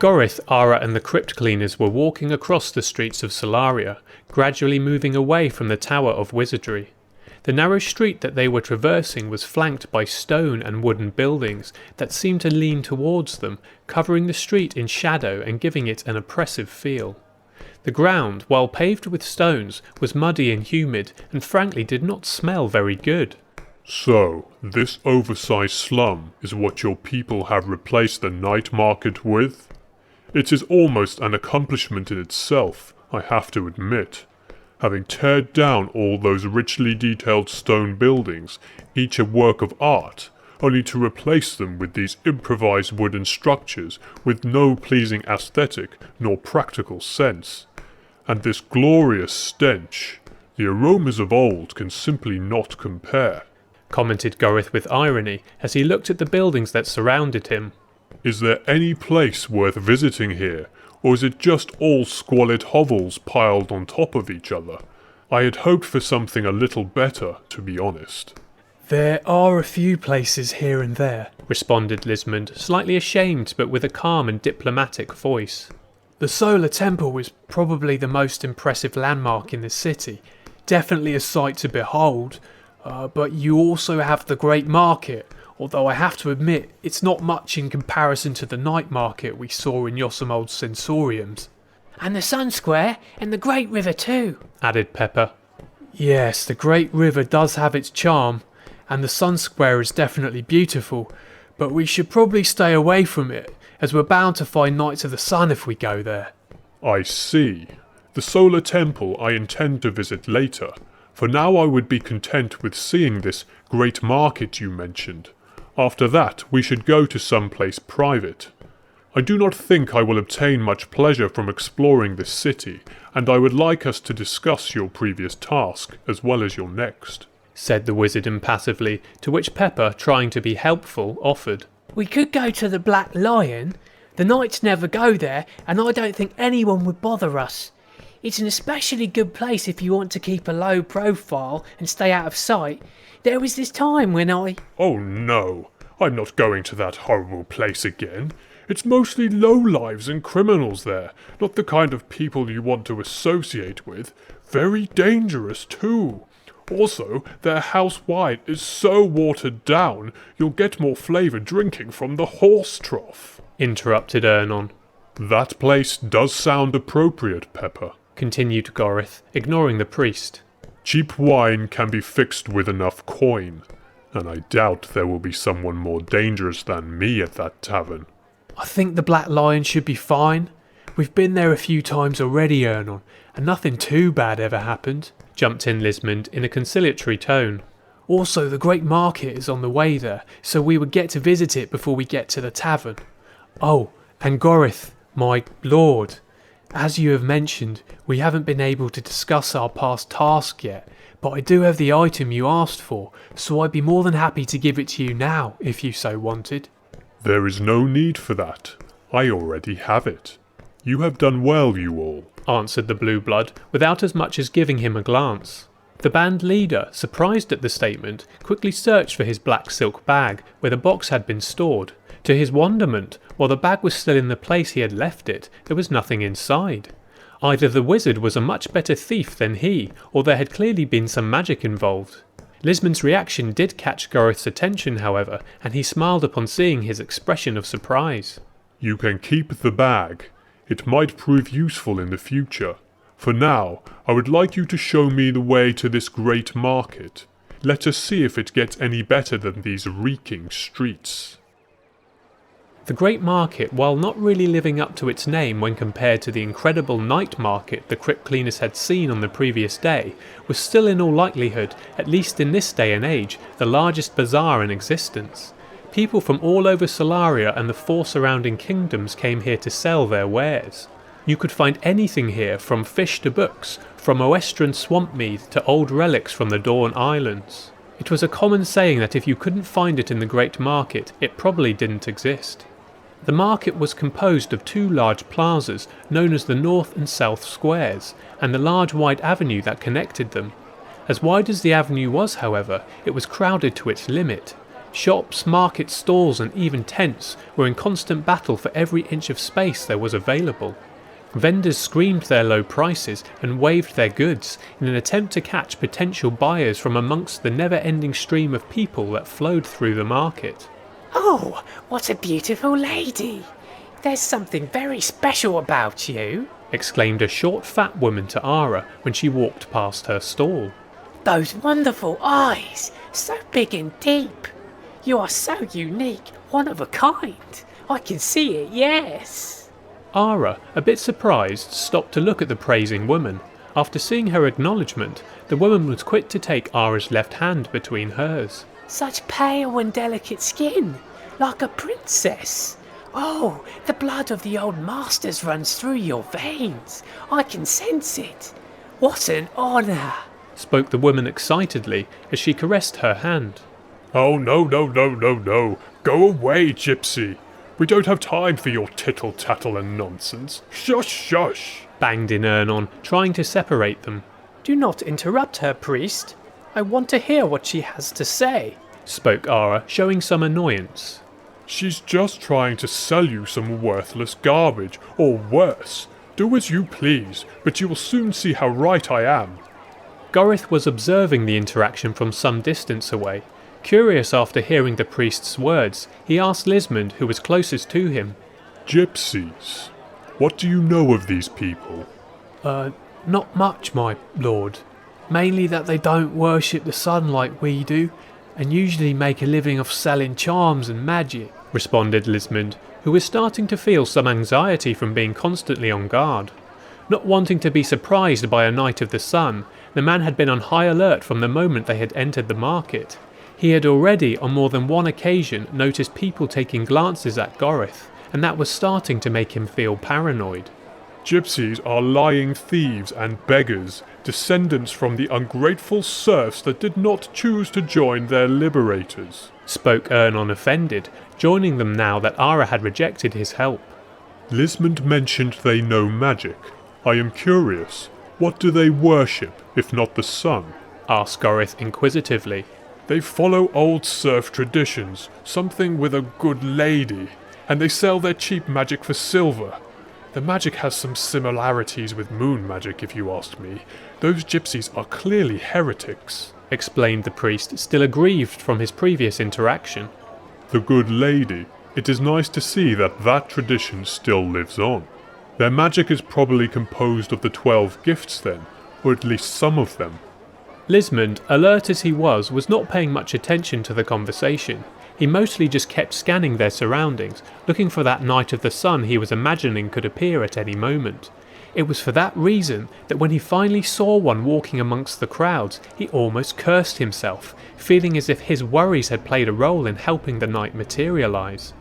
Goryth, Ara and the Crypt cleaners were walking across the streets of Solaria, gradually moving away from the Tower of Wizardry. The narrow street that they were traversing was flanked by stone and wooden buildings that seemed to lean towards them, covering the street in shadow and giving it an oppressive feel. The ground, while paved with stones, was muddy and humid and frankly did not smell very good. So, this oversized slum is what your people have replaced the night market with? It is almost an accomplishment in itself, I have to admit. Having teared down all those richly detailed stone buildings, each a work of art, only to replace them with these improvised wooden structures with no pleasing aesthetic nor practical sense. And this glorious stench, the aromas of old can simply not compare, commented Goryth with irony as he looked at the buildings that surrounded him. Is there any place worth visiting here, or is it just all squalid hovels piled on top of each other? I had hoped for something a little better, to be honest. There are a few places here and there, responded Lismond, slightly ashamed but with a calm and diplomatic voice. The Solar Temple is probably the most impressive landmark in the city, definitely a sight to behold, but you also have the Great Market, although I have to admit it's not much in comparison to the night market we saw in Yosemite Sensoriums. And the Sun Square and the Great River too, added Pepper. Yes, the Great River does have its charm, and the Sun Square is definitely beautiful, but we should probably stay away from it, as we're bound to find Knights of the Sun if we go there. I see. The Solar Temple I intend to visit later. For now I would be content with seeing this great market you mentioned. After that we should go to some place private. I do not think I will obtain much pleasure from exploring this city, and I would like us to discuss your previous task as well as your next, said the wizard impassively, to which Pepper, trying to be helpful, offered. We could go to the Black Lion. The knights never go there, and I don't think anyone would bother us. It's an especially good place if you want to keep a low profile and stay out of sight. There was this time when Oh no, I'm not going to that horrible place again. It's mostly lowlives and criminals there, not the kind of people you want to associate with. Very dangerous too. Also, their house wine is so watered down, you'll get more flavour drinking from the horse trough, interrupted Ernon. That place does sound appropriate, Pepper, continued Goryth, ignoring the priest. Cheap wine can be fixed with enough coin, and I doubt there will be someone more dangerous than me at that tavern. I think the Black Lion should be fine. We've been there a few times already, Ernon, and nothing too bad ever happened, jumped in Lismond in a conciliatory tone. Also, the Great Market is on the way there, so we would get to visit it before we get to the tavern. Oh, and Goryth, my lord, as you have mentioned, we haven't been able to discuss our past task yet, but I do have the item you asked for, so I'd be more than happy to give it to you now, if you so wanted. There is no need for that. I already have it. You have done well, you all, answered the blue blood, without as much as giving him a glance. The band leader, surprised at the statement, quickly searched for his black silk bag, where the box had been stored. To his wonderment, while the bag was still in the place he had left it, there was nothing inside. Either the wizard was a much better thief than he, or there had clearly been some magic involved. Lismond's reaction did catch Goryth's attention, however, and he smiled upon seeing his expression of surprise. You can keep the bag. It might prove useful in the future. For now, I would like you to show me the way to this great market. Let us see if it gets any better than these reeking streets. The Great Market, while not really living up to its name when compared to the incredible night market the Crypt cleaners had seen on the previous day, was still in all likelihood, at least in this day and age, the largest bazaar in existence. People from all over Solaria and the 4 surrounding kingdoms came here to sell their wares. You could find anything here, from fish to books, from Oestran swamp mead to old relics from the Dawn Islands. It was a common saying that if you couldn't find it in the Great Market, it probably didn't exist. The market was composed of 2 large plazas known as the North and South Squares, and the large wide avenue that connected them. As wide as the avenue was, however, it was crowded to its limit. Shops, markets, stalls and even tents were in constant battle for every inch of space there was available. Vendors screamed their low prices and waved their goods in an attempt to catch potential buyers from amongst the never-ending stream of people that flowed through the market. Oh, what a beautiful lady! There's something very special about you, exclaimed a short fat woman to Ara when she walked past her stall. Those wonderful eyes, so big and deep. You are so unique, one of a kind. I can see it, yes. Ara, a bit surprised, stopped to look at the praising woman. After seeing her acknowledgement, the woman was quick to take Ara's left hand between hers. Such pale and delicate skin, like a princess. Oh, the blood of the old masters runs through your veins. I can sense it. What an honour, spoke the woman excitedly as she caressed her hand. Oh, no. Go away, gypsy. We don't have time for your tittle-tattle and nonsense. Shush! Banged in Ernon, trying to separate them. Do not interrupt her, priest. I want to hear what she has to say, spoke Ara, showing some annoyance. She's just trying to sell you some worthless garbage, or worse. Do as you please, but you will soon see how right I am. Goryth was observing the interaction from some distance away. Curious after hearing the priest's words, he asked Lismond, who was closest to him. Gypsies. What do you know of these people? Not much, my lord. Mainly that they don't worship the sun like we do, and usually make a living off selling charms and magic, responded Lismond, who was starting to feel some anxiety from being constantly on guard. Not wanting to be surprised by a Knight of the Sun, the man had been on high alert from the moment they had entered the market. He had already, on more than one occasion, noticed people taking glances at Goryth, and that was starting to make him feel paranoid. Gypsies are lying thieves and beggars, descendants from the ungrateful serfs that did not choose to join their liberators, spoke Ernon, offended, joining them now that Ara had rejected his help. Lismond mentioned they know magic. I am curious, what do they worship, if not the sun? Asked Goryth inquisitively. They follow old serf traditions, something with a good lady, and they sell their cheap magic for silver. The magic has some similarities with moon magic, if you ask me. Those gypsies are clearly heretics, explained the priest, still aggrieved from his previous interaction. The good lady. It is nice to see that tradition still lives on. Their magic is probably composed of the 12 gifts then, or at least some of them. Lismond, alert as he was not paying much attention to the conversation. He mostly just kept scanning their surroundings, looking for that Knight of the Sun he was imagining could appear at any moment. It was for that reason that when he finally saw one walking amongst the crowds, he almost cursed himself, feeling as if his worries had played a role in helping the knight materialize.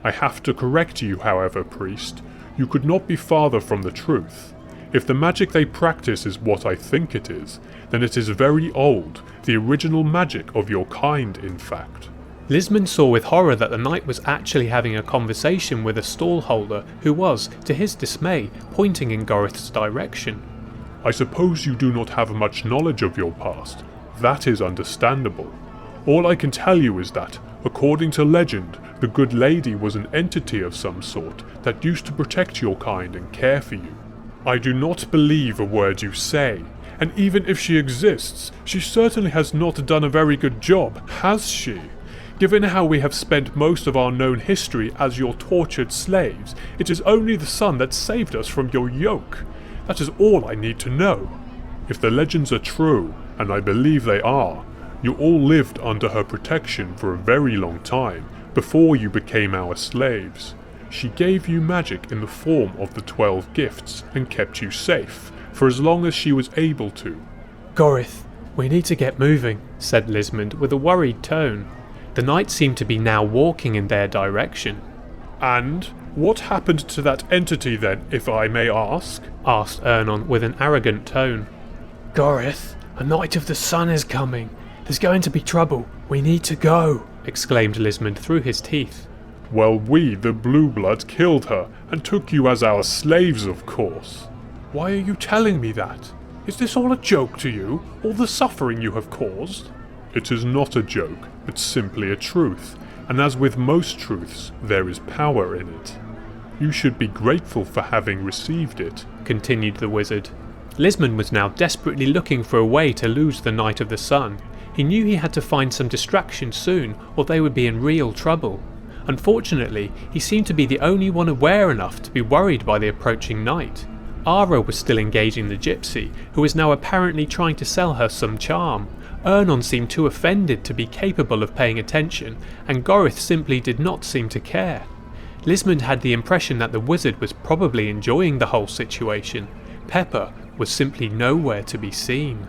I have to correct you, however, priest. You could not be farther from the truth. If the magic they practice is what I think it is, then it is very old, the original magic of your kind, in fact. Lismond saw with horror that the knight was actually having a conversation with a stallholder who was, to his dismay, pointing in Goryth's direction. I suppose you do not have much knowledge of your past. That is understandable. All I can tell you is that, according to legend, the good lady was an entity of some sort that used to protect your kind and care for you. I do not believe a word you say, and even if she exists, she certainly has not done a very good job, has she? Given how we have spent most of our known history as your tortured slaves, it is only the sun that saved us from your yoke. That is all I need to know. If the legends are true, and I believe they are, you all lived under her protection for a very long time, before you became our slaves. She gave you magic in the form of the 12 gifts, and kept you safe, for as long as she was able to. Goryth, we need to get moving, said Lismond with a worried tone. The knight seemed to be now walking in their direction. And what happened to that entity then, if I may ask? Asked Ernon with an arrogant tone. Goryth, a Knight of the Sun is coming. There's going to be trouble. We need to go, exclaimed Lismond through his teeth. Well, we, the Blue Bloods, killed her, and took you as our slaves, of course. Why are you telling me that? Is this all a joke to you, all the suffering you have caused? It is not a joke, but simply a truth, and as with most truths, there is power in it. You should be grateful for having received it, continued the wizard. Lismond was now desperately looking for a way to lose the Knight of the Sun. He knew he had to find some distraction soon, or they would be in real trouble. Unfortunately, he seemed to be the only one aware enough to be worried by the approaching night. Ara was still engaging the gypsy, who was now apparently trying to sell her some charm. Ernon seemed too offended to be capable of paying attention, and Goryth simply did not seem to care. Lismond had the impression that the wizard was probably enjoying the whole situation. Pepper was simply nowhere to be seen.